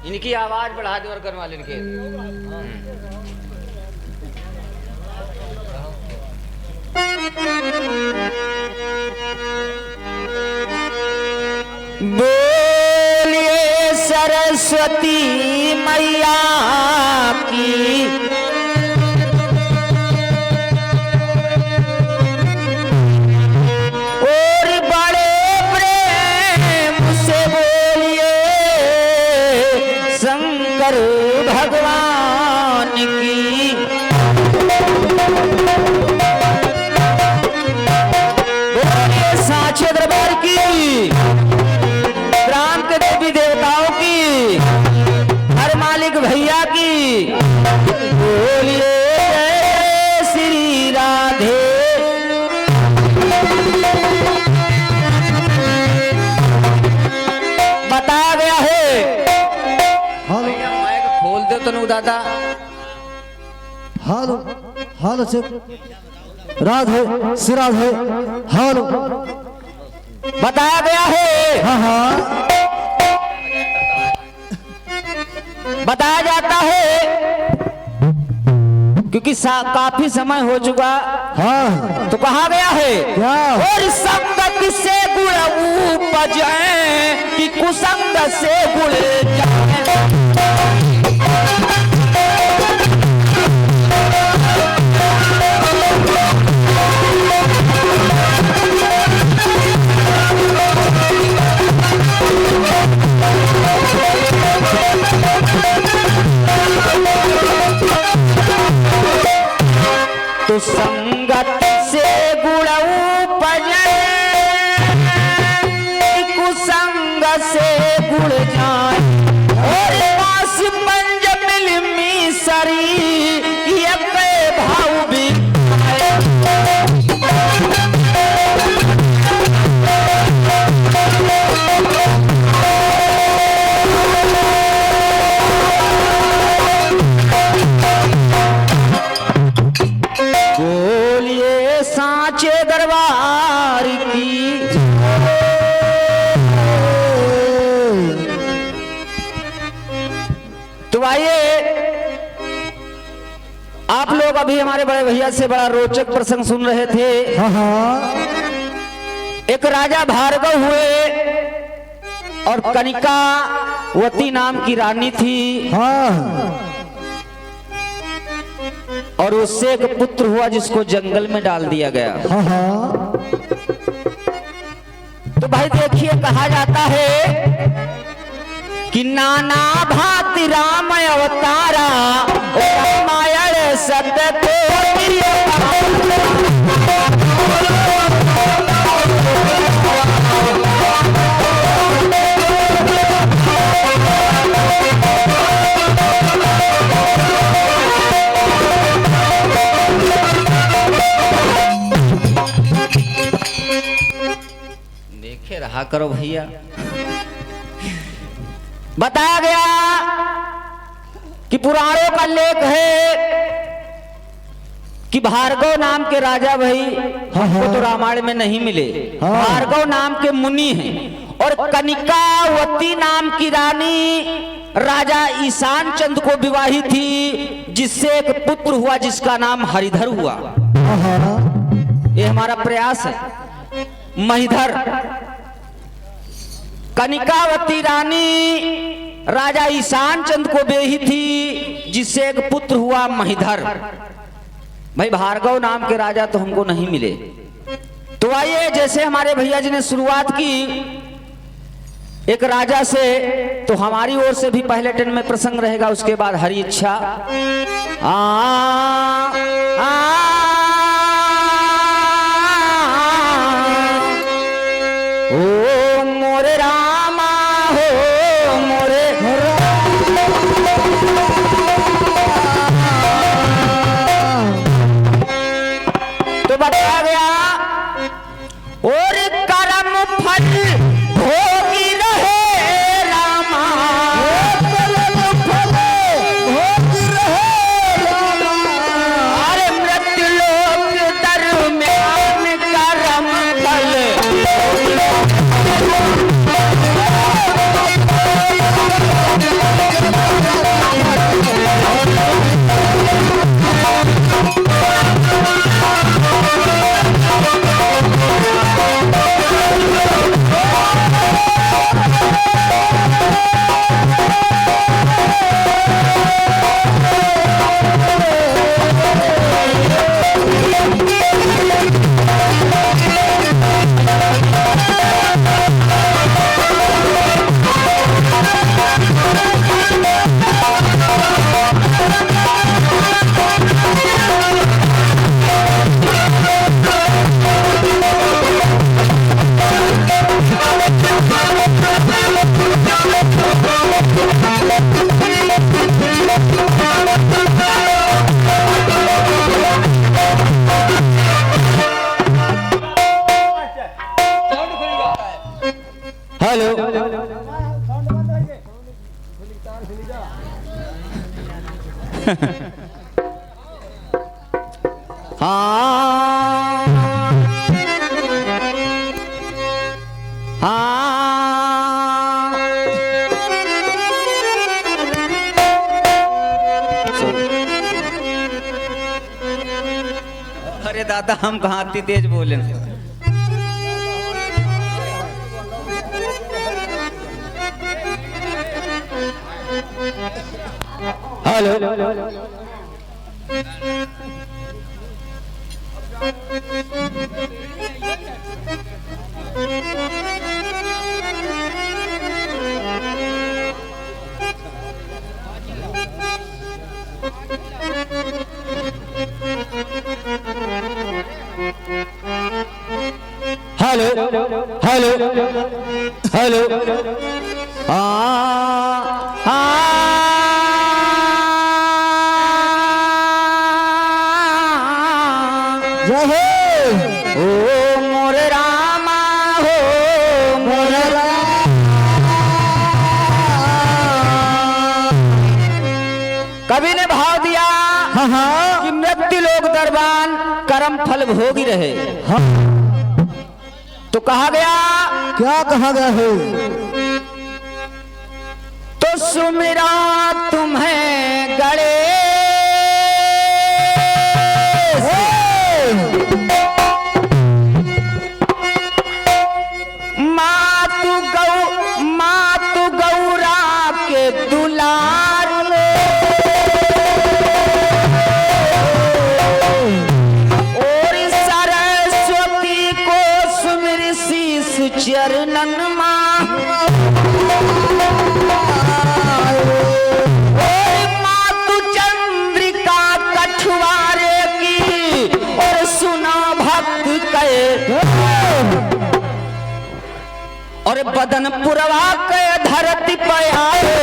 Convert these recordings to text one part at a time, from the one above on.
इनकी आवाज बढ़ा दे और करने वाले इनके बोलिए सरस्वती मैया की और बड़े प्रेम से बोलिए शंकर भगवान की। बोलिए साचे दरबार की, ग्राम के देवी देवताओं की, हर मालिक भैया की। बोलिए जय श्री राधे। बताया गया है। भैया माइक खोल दे तनु दादा। हालो हालो से राधे श्री राधे हालो। बताया गया है। हाँ हाँ बताया जाता है क्योंकि काफी समय हो चुका, हाँ तो कहा गया है क्या? और संगत से गुण उपजे कि कुसंग से गुण जाए। तो संगत से गुण उपजे कुसंग से गुण जाए। और पास पंज मिलमी सरी ये भाव भी साचे दरबार की। तो आइए आप लोग अभी हमारे बड़े भैया से बड़ा रोचक प्रसंग सुन रहे थे। हाँ हाँ एक राजा भार्गव हुए और कनिकावती नाम की रानी थी, हाँ और उससे एक पुत्र हुआ जिसको जंगल में डाल दिया गया। हाँ हाँ तो भाई देखिए कहा जाता है कि नाना भांति राम अवतारा रामायण सत्य तो देखे रहा करो भैया। बताया गया कि पुराणों का लेख है कि भार्गव नाम के राजा भाई हमको तो रामायण में नहीं मिले। हाँ। भार्गव नाम के मुनि हैं और कनिकावती नाम की रानी राजा ईशान चंद को विवाही थी, जिससे एक पुत्र हुआ जिसका नाम हरिधर हुआ। हाँ हाँ ये हमारा प्रयास है। महिधर कनिकावती रानी राजा ईशान चंद को बेही थी, जिससे एक पुत्र हुआ महिधर। भाई भार्गव नाम के राजा तो हमको नहीं मिले। तो आइए जैसे हमारे भैया जी ने शुरुआत की एक राजा से, तो हमारी ओर से भी पहले टन में प्रसंग रहेगा, उसके बाद हरी इच्छा। ओ मोरे रामा हो मोरे हाँ हाँ। अरे दादा हम कहाँ इतनी तेज बोले। हेलो हेलो हेलो हेलो जय हो ओ मोरे रामा हो मोरे कवि ने भाव दिया हाँ हाँ कि मृत्यु लोक दरबान कर्म फल भोगी रहे। हाँ। तो कहा गया क्या कहा गया है? तो सुमिरा तुम्हें गड़े मातु गौरा के दुलार और सरस्वती को सुमिर शीस चरणन मातु चंद्रिका कठवारे की और सुना भक्त कहे और बदन पुरवा के धरती पे आए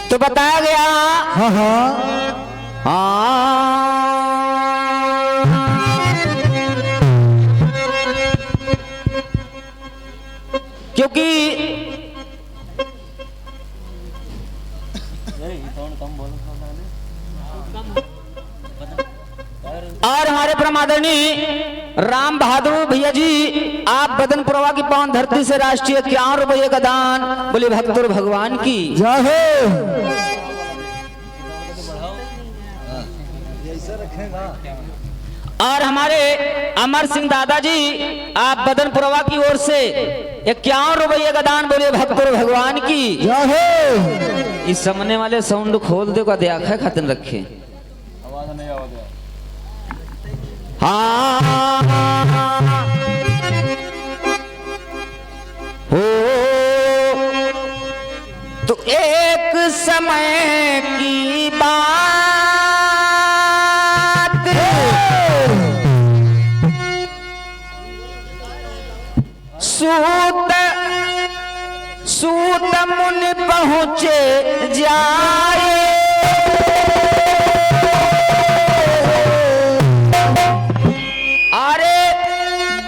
तो बताया गया हाँ हाँ क्योंकि और हमारे परमादरणीय राम बहादुर भैया जी आप बदनपुरवा की पावन धरती से राष्ट्रीय 51 रुपये का दान बोले भक्तों भगवान की जय हो। और हमारे अमर सिंह दादाजी आप बदनपुरवा की ओर से 51 रुपये का दान बोले भक्तों भगवान की जय हो। इस सामने वाले साउंड खोल दे का देखा खातिर रखे। हाँ हो तो एक समय की बात सूत सूत मुनि पहुँचे जाए। अरे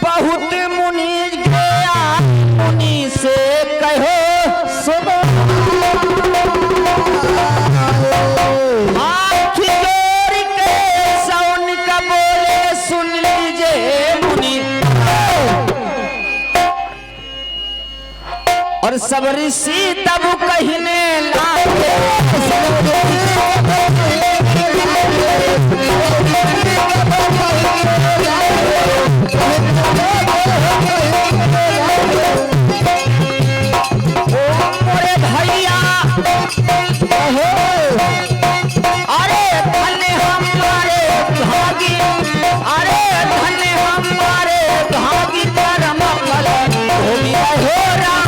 बहुत मुनि गया मुनि से कहो सुनो, हाथ जोड़ के सौन का बोले सुन लीजिए मुनि। और सब ऋषि तब कहने लागे, मोरे भैया अरे धन्य हमारे भागी, अरे धन्य हमारे भागी परम फल होगी हो राम।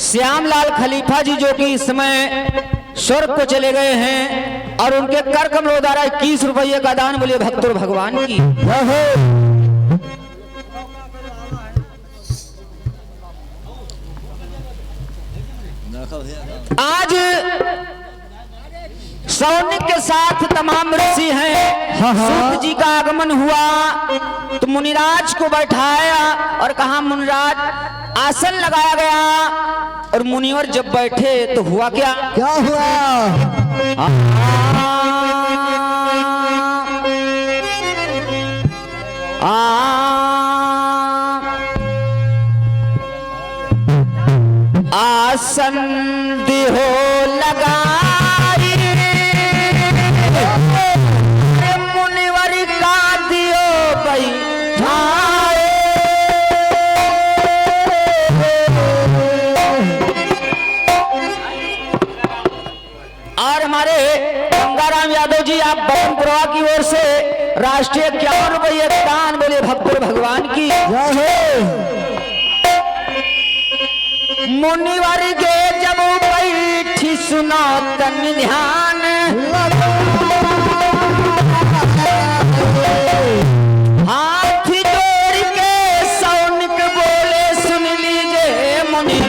श्यामलाल खलीफा जी जो कि इस समय स्वर्ग को चले गए हैं और उनके कर कमलों द्वारा 21 रुपये का दान बोले भक्त और भगवान की। आज सौनिक के साथ तमाम ऋषि हैं। सूत जी का आगमन हुआ तो मुनिराज को बैठाया और कहा मुनिराज आसन लगाया गया और मुनिवर जब बैठे तो हुआ क्या क्या हुआ? आसन दिहो लगाई मुनिवर का दियो बैठाए। और हमारे गंगाराम यादव जी आप बरनपुरा की ओर से राष्ट्रीय 51 रुपये दान बोले भक्त भगवान की। मुनिवर के जब बैठी सुनो तन ध्यान, हाथ जोड़ के सौनिक बोले सुन लीजिए मुनि।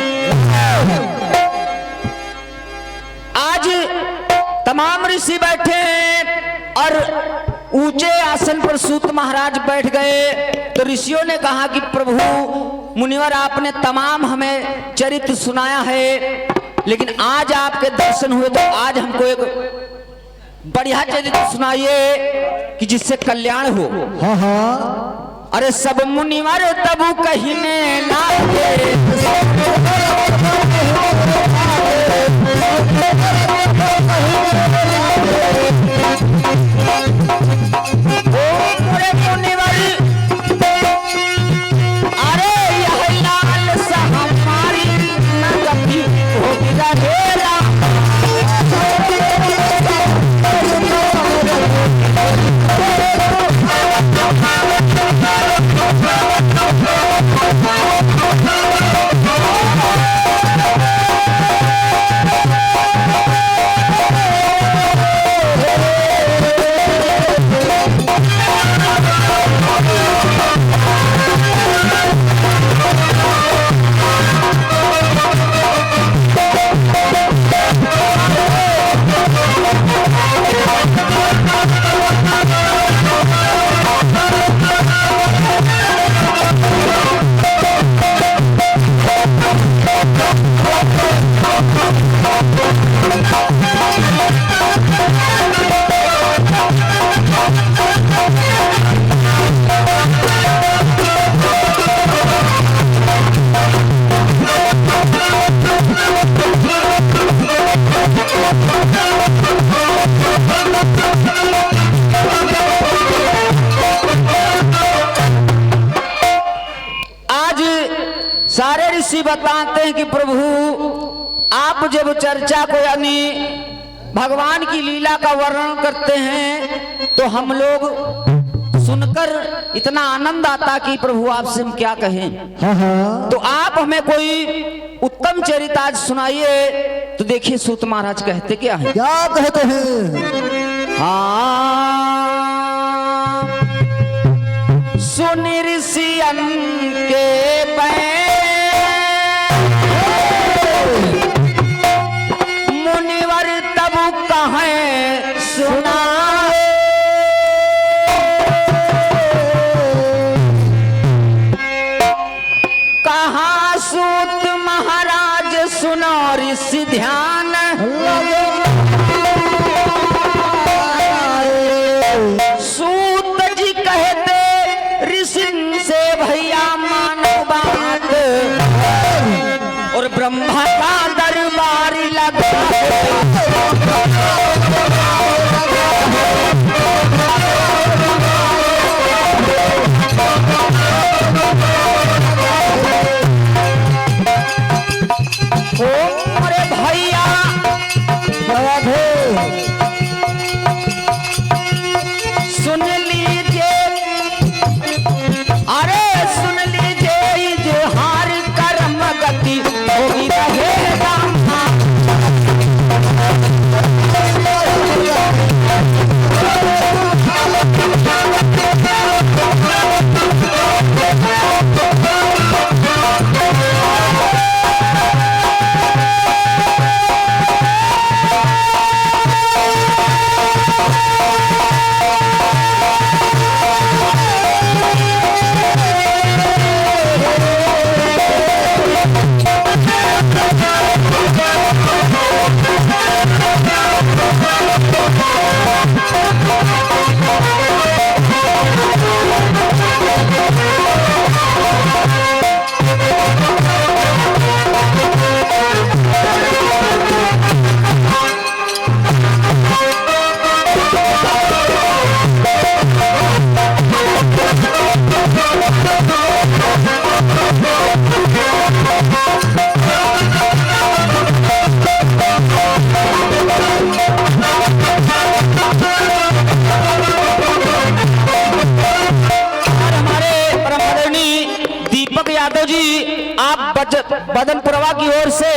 आज तमाम ऋषि बैठे हैं और ऊंचे आसन पर सूत महाराज बैठ गए तो ऋषियों ने कहा कि प्रभु मुनिवर आपने तमाम हमें चरित्र सुनाया है, लेकिन आज आपके दर्शन हुए तो आज हमको एक बढ़िया चरित्र सुनाइए कि जिससे कल्याण हो। हाँ हाँ। अरे सब मुनिवर तब कहने लागे, आज सारे ऋषि बताते हैं कि प्रभु आप जब चर्चा को यानी भगवान की लीला का वर्णन करते हैं तो हम लोग सुनकर इतना आनंद आता कि प्रभु आपसे हम क्या कहें। हाँ हाँ तो आप हमें कोई उत्तम चरित्र आज सुनाइए। तो देखिए सूत महाराज कहते क्या है। क्या कहते हैं। हाँ सुन ऋषियन के मुनिवर तब कहें सुना कहा सूत महाराज सुनो ऋषि ध्यान सूत जी कहते ऋषि से भैया मानो बात और ब्रह्मा का दरबार लगा ओ अरे भैया सुन लीजिए अरे सुन लीजिए इजहार कर्म गति होगी रहेगा बदनपुरवा की ओर से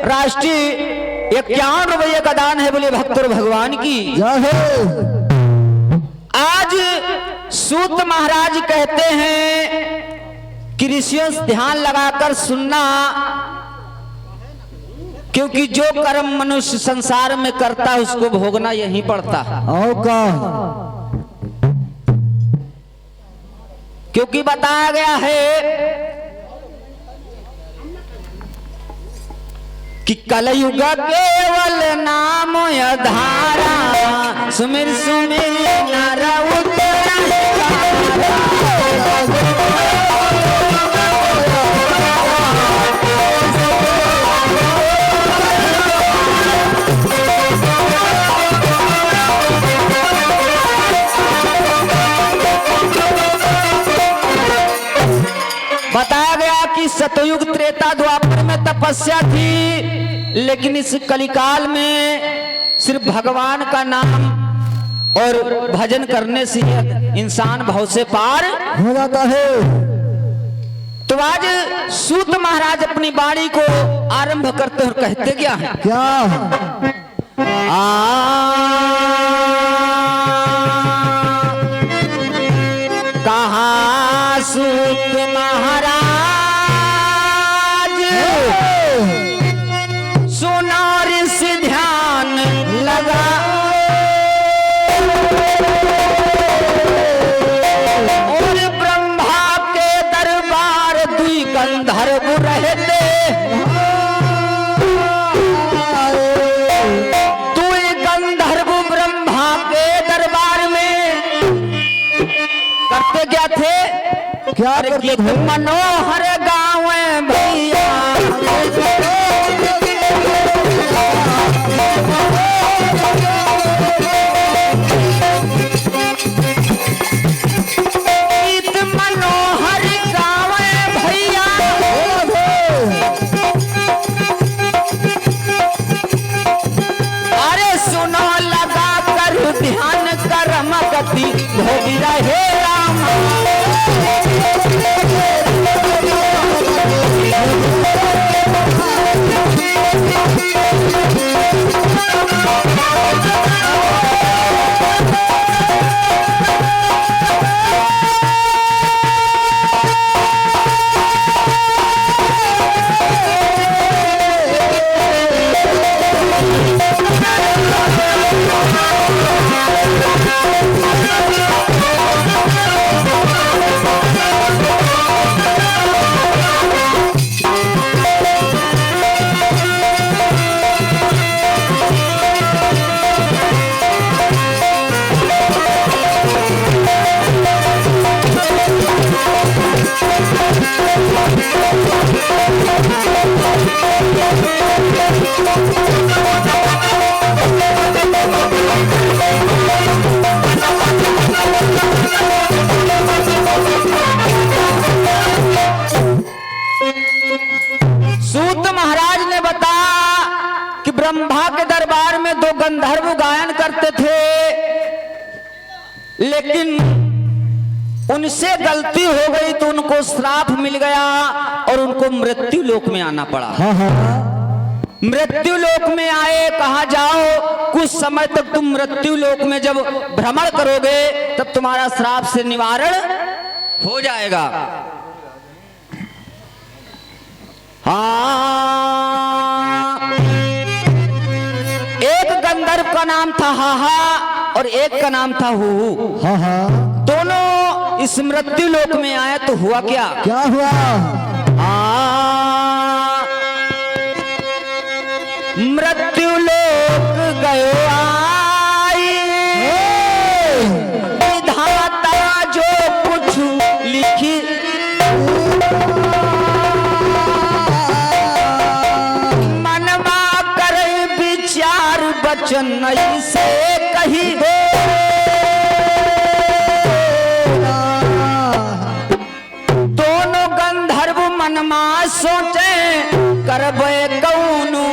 राष्ट्रीय 51 रुपये का दान है। बोले भक्त और भगवान की जय हो। आज सूत महाराज कहते हैं कि ऋषियों से ध्यान लगाकर सुनना, क्योंकि जो कर्म मनुष्य संसार में करता है उसको भोगना यही पड़ता है। आओ का क्योंकि बताया गया है कि कलयुग केवल नाम धारा सुमिर सुमिर नर बताया गया कि सतयुग त्रेता द्वापर में तपस्या थी, लेकिन इस कलिकाल में सिर्फ भगवान का नाम और भजन करने से इंसान भव से पार हो जाता है। तो आज सूत महाराज अपनी वाणी को आरंभ करते और कहते क्या है। क्या कहा सूत महाराज सुनो ऋषि ध्यान लगा और ब्रह्मा के दरबार दुई गंधर्व रहते, दुई गंधर्व ब्रह्मा के दरबार में क्या थे? क्या अरे करते गीत थे? मनोहर गावे भैया, गीत मनोहर गावे भैया, अरे सुनो लगा कर ध्यान कर्म गति भोगी रहे राम। सूत महाराज ने बताया कि ब्रह्मा के दरबार में दो गंधर्व गायन करते थे, लेकिन उनसे गलती हो गई तो उनको श्राप मिल गया और उनको मृत्यु लोक में आना पड़ा। हाँ हाँ मृत्यु लोक में आए, कहा जाओ कुछ समय तक तुम मृत्यु लोक में जब भ्रमण करोगे तब तुम्हारा श्राप से निवारण हो जाएगा। हाँ, एक गंधर्व का नाम था हाहा और एक का नाम था हूहू। हाँ हाँ दोनों इस मृत्यु लोक में आए तो हुआ क्या? क्या हुआ? मृत्यु लोक गयो आई, विधाता जो कुछ लिखी, मनमा करे विचार बचन से कही दे। दोनों गंधर्व मनमा सोचे करबे कौनु,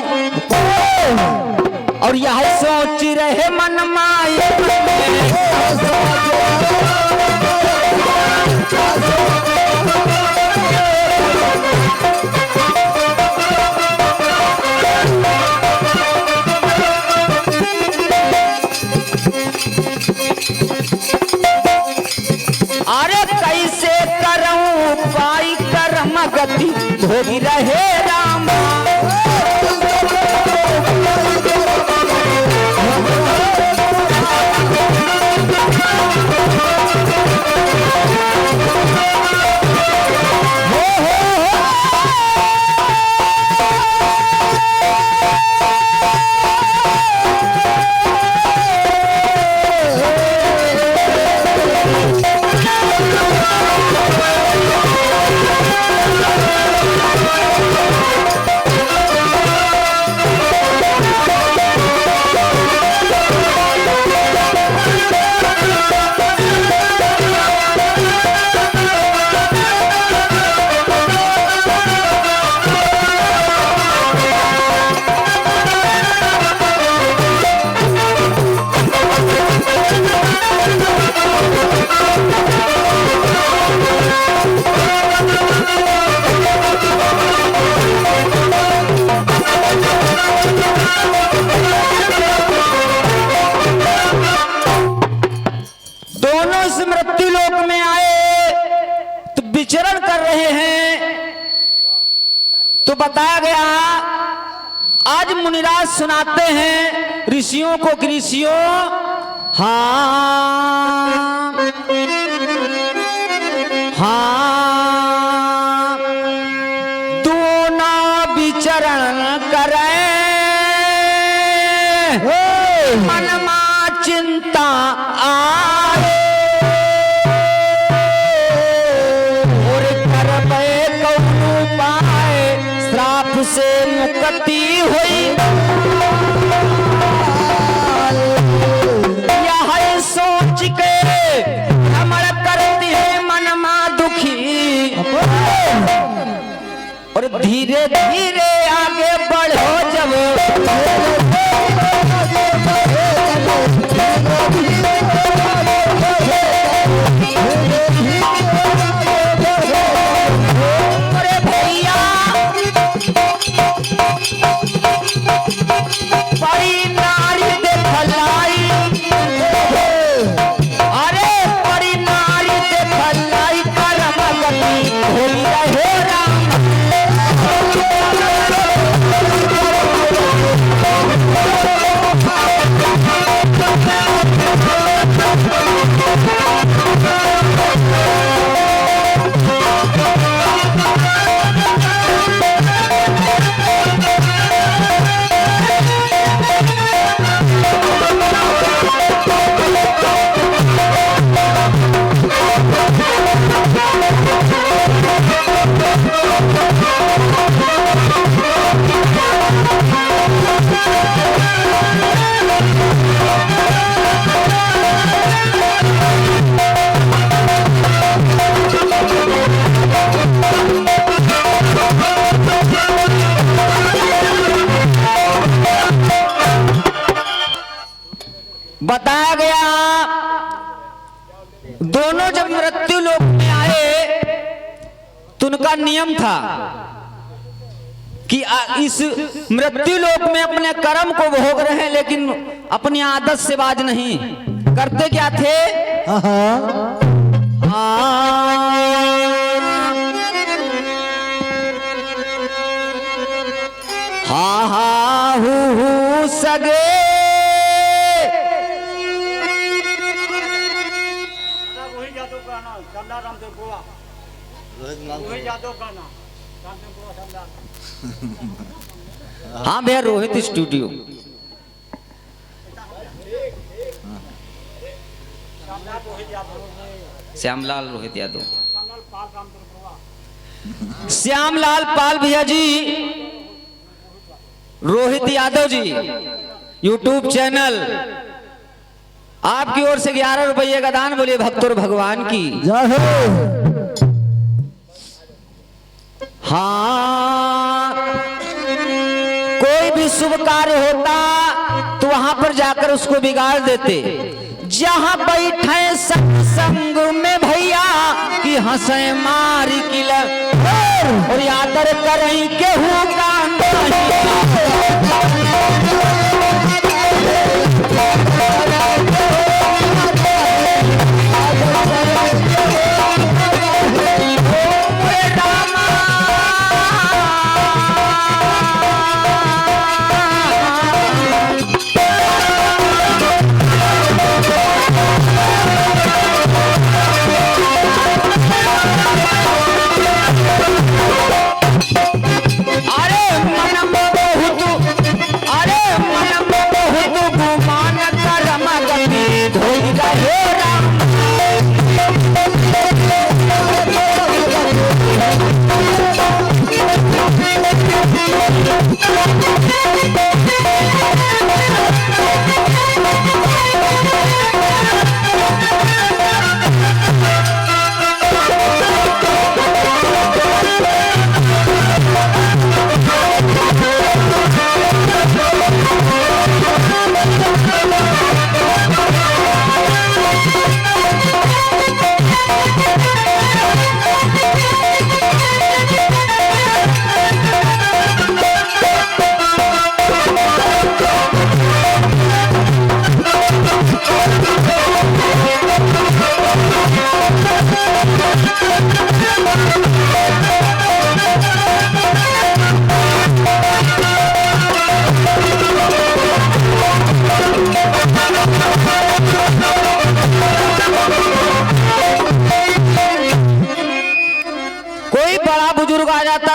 और यह सोच रहे मन माए अरे कैसे करूं पाई कर्म गति भोगी रहे राम। विचरण कर रहे हैं। तो बताया गया, आज मुनिराज सुनाते हैं ऋषियों को कि ऋषियों, हाँ हाँ दोनों विचरण करें, मन में चिंता आए, गति हुई यह सोच के भ्रमण करती है मन मा दुखी और धीरे धीरे आगे बढ़ो जब अरे भैया बड़ी नारी देखलाई अरे बड़ी नारी देखलाई करम गति होई रहे राम बताया गया दोनों जब मृत्यु लोक में आए तो उनका नियम था कि इस मृत्यु लोक में अपने कर्म को भोग रहे हैं लेकिन अपनी आदत से बाज नहीं करते। क्या थे? हा हा हू सगे हाँ भैया रोहित स्टूडियो श्यामलाल रोहित यादव श्यामलाल पाल भैया जी रोहित यादव जी यूट्यूब चैनल आपकी ओर से 11 रुपये का दान। बोलिए भक्तों भगवान की जय हो। हाँ कोई भी शुभ कार्य होता तो वहां पर जाकर उसको बिगाड़ देते। जहां बैठे सत्संग में भैया कि हंसे मारी किल और यादर करें केहू का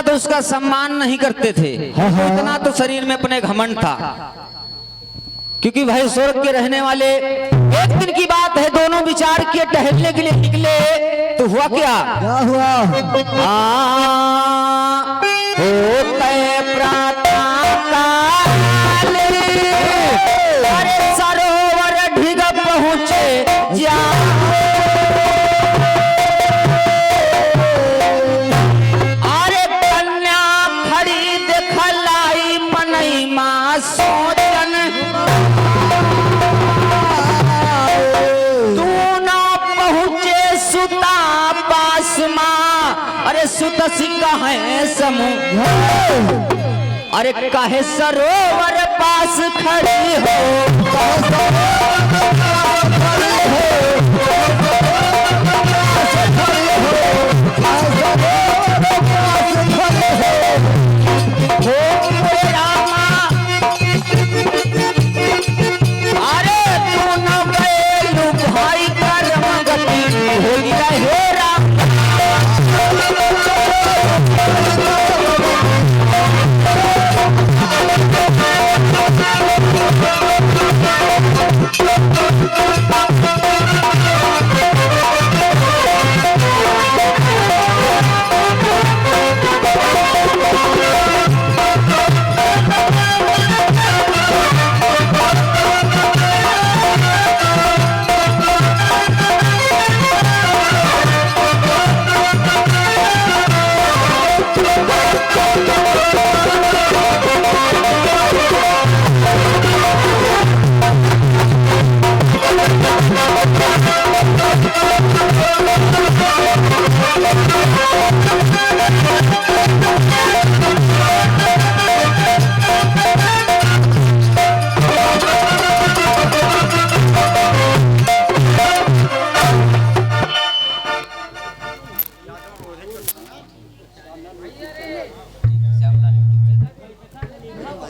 तो उसका सम्मान नहीं करते थे। इतना तो शरीर में अपने घमंड था, क्योंकि भाई स्वर्ग के रहने वाले। एक दिन की बात है, दोनों विचार किए, टहलने के लिए निकले तो हुआ क्या हुआ? होते प्रातः सुता पास माँ, अरे सुतसी कहे समूह, अरे कहे सरोवर पास खड़ी हो,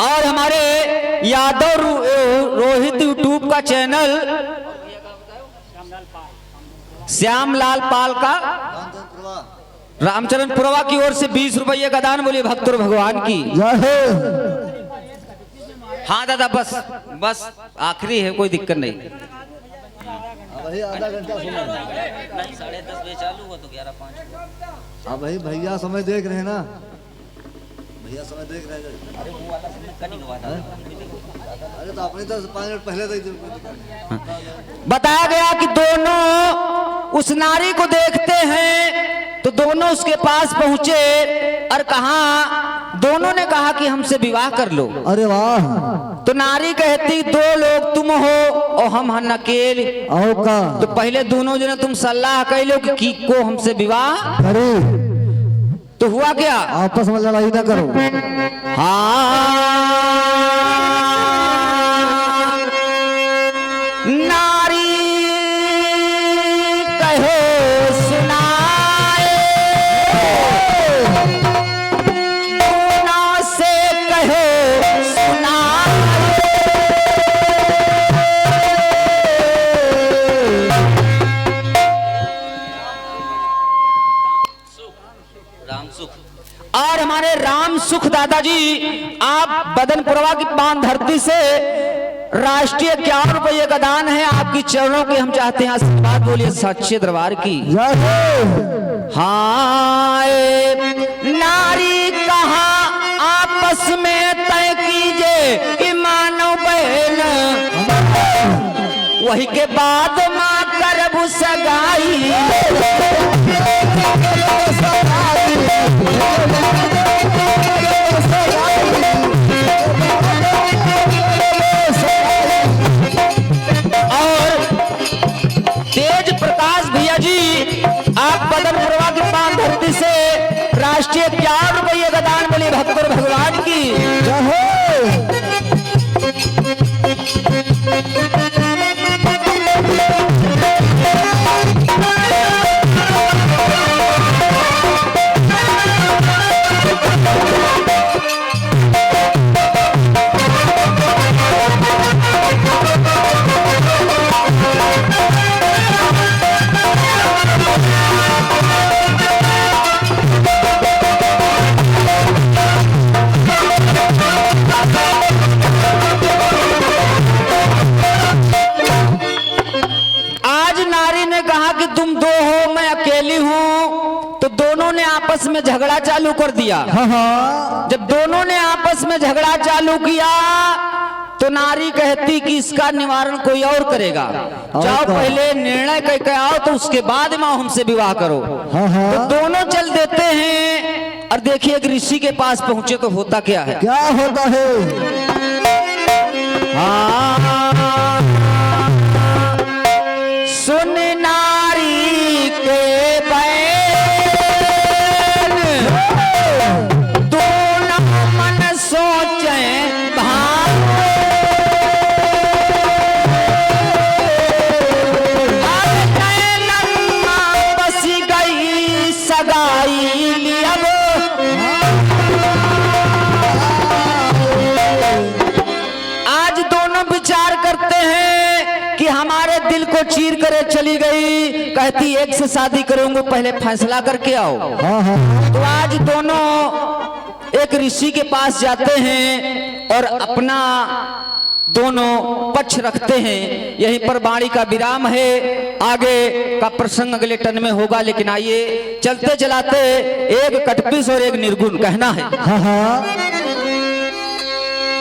और हमारे यादव रोहित यूट्यूब का चैनल श्यामलाल पाल का रामचरण पुरवा की ओर से 20 रुपये का दान, बोलिए भक्त और भगवान की। हाँ दादा, बस बस आखिरी है, कोई दिक्कत नहीं। आधा घंटा सुना नहीं, 10:30 बजे चालू हुआ तो 11:05। हाँ भाई, भैया समय देख रहे हैं ना, भैया समय देख रहे हैं। अरे वो वाला समय कटिंग हुआ था। अरे तो अपनी तो 5 मिनट पहले तो बताया गया कि दोनों उस नारी को देखते हैं तो दोनों उसके पास पहुंचे और कहा, दोनों ने कहा कि हमसे विवाह कर लो। अरे वाह। तो नारी कहती, 2 लोग तुम हो और हम हन अकेले। का तो पहले दोनों जने तुम सलाह कैलो कि को हमसे विवाह करे, तो हुआ क्या? आपस में लड़ाई ना करो। हाँ, नारी कहो सुनाए, दोनों से कहो सुनाए। राम सुख। और हमारे राम सुख दादाजी, आप बदनपुरवा की पान धरती से राष्ट्रीय 51 रुपये का दान है, आपकी चरणों के हम चाहते हैं आशीर्वाद, बोलिए सच्चे दरबार की। हाँ, नारी कहा आपस में तय कीजिए कि मानो बहन, वही के बाद माँ करबू सगाई। और तेज प्रकाश भैया जी, आप बदनपुरवा की पान धरती से राष्ट्रीय 51 रुपये का दान, बोलिए भक्त और भगवान की। आपस में झगड़ा चालू कर दिया। हाँ। जब दोनों ने आपस में झगड़ा चालू किया तो नारी कहती कि इसका निवारण कोई और करेगा, जाओ पहले निर्णय करके आओ तो उसके बाद में हमसे विवाह करो। हाँ। तो दोनों चल देते हैं और देखिए एक ऋषि के पास पहुंचे तो होता क्या है। क्या होता है? सुन नारी के चीर करे चली गई, कहती एक से शादी करूंगा, पहले फैसला करके आओ। हाँ हाँ तो आज दोनों एक ऋषि के पास जाते हैं और अपना दोनों पक्ष रखते हैं। यहीं पर वाणी का विराम है, आगे का प्रसंग अगले टन में होगा। लेकिन आइए चलते चलाते एक कटपिस और एक निर्गुण कहना है। हाँ हाँ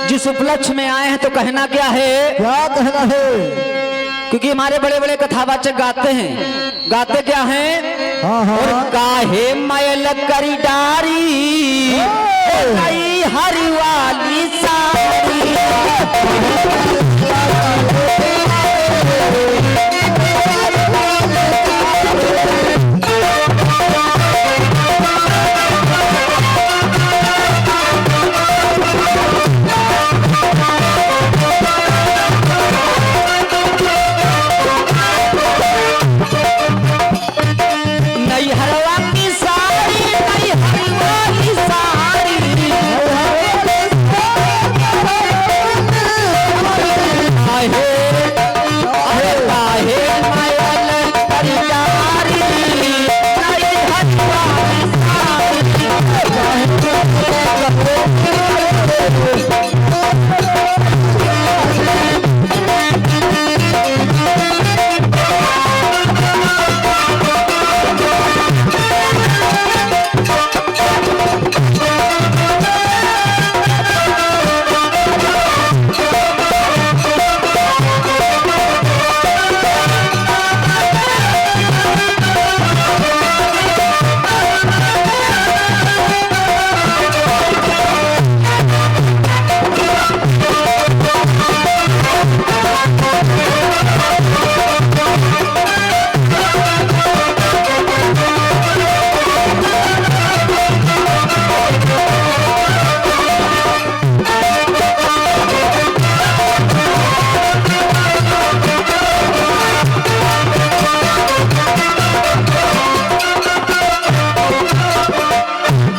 जिस उपलक्ष्य में आए हैं तो कहना क्या है, क्या कहना है? क्योंकि हमारे बड़े बड़े कथावाचक गाते हैं, गाते क्या हैं, हाँ हाँ और काहे मैल करी डारी कई हरी वाली साड़ी। नई हरवा की साड़ी, नई हरी वाली साड़ी, काहे अरे काहे मैल करी डारी नई हरी वाली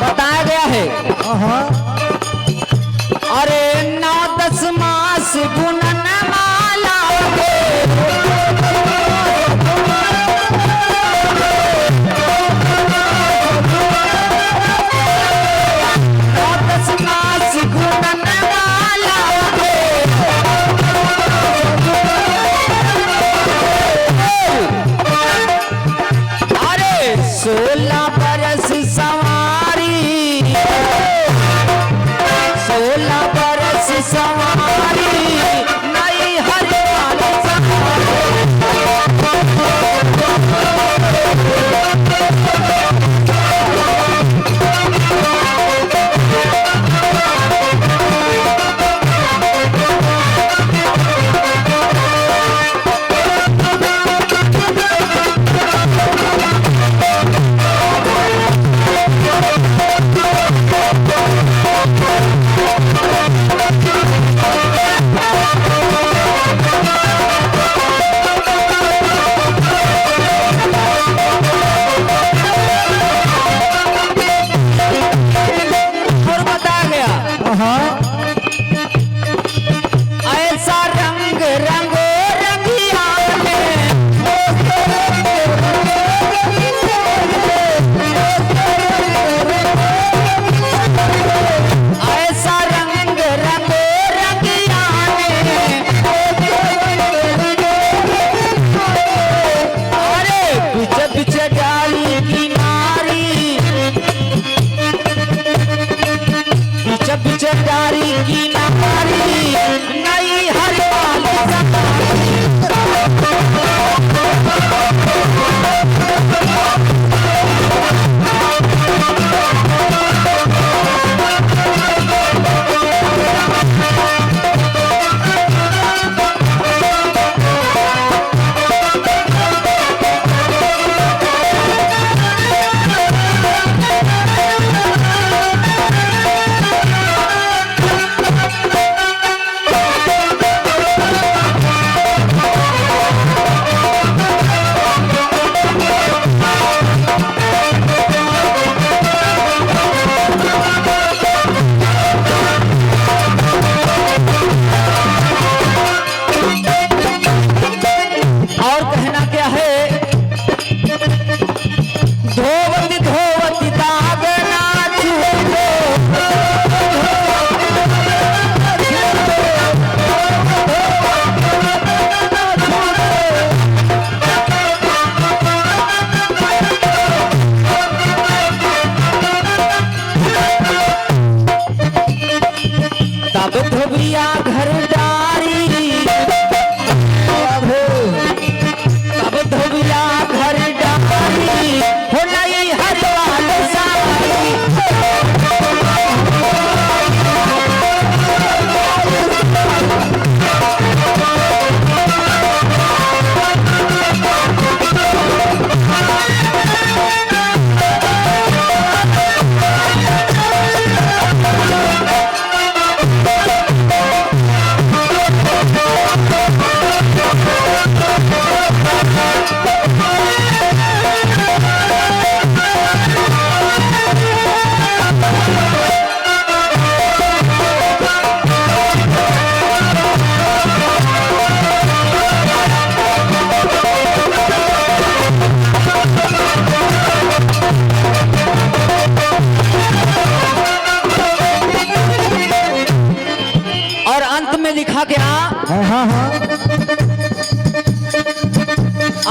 बताया गया है। हाँ हाँ अरे 9-10 मास बुनन माला के, 9-10 मास बुनन माला के, अरे 16 बरस सवारी, 16 बरस सवारी नई हरी वाली सवारी। हो नई हर वाले साड़ी। और अंत में लिखा क्या? हाँ हाँ हाँ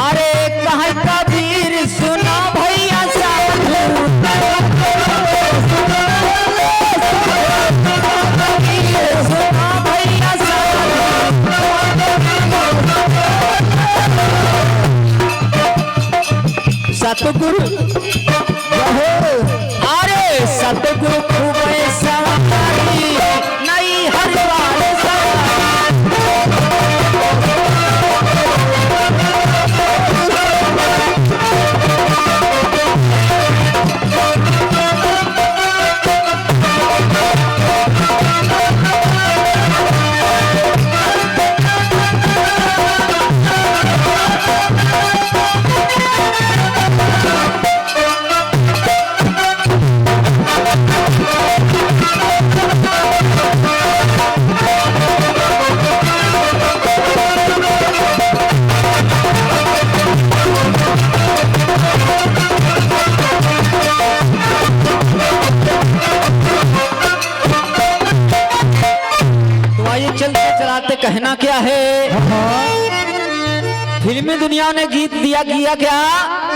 अरे कहाँ कबीर सुना भैया साधु, कबीर सुना भैया साधु। सतगुरु अरे सतगुरु खूब सवारी नई हर वाले चलते चलाते कहना क्या है? फिल्मी दुनिया ने गीत दिया किया क्या?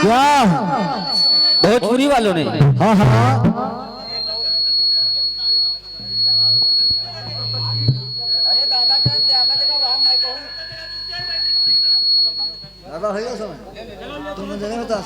क्या? भोजपुरी वालों ने। हाँ हाँ दादा भैया समय तुम जगह बता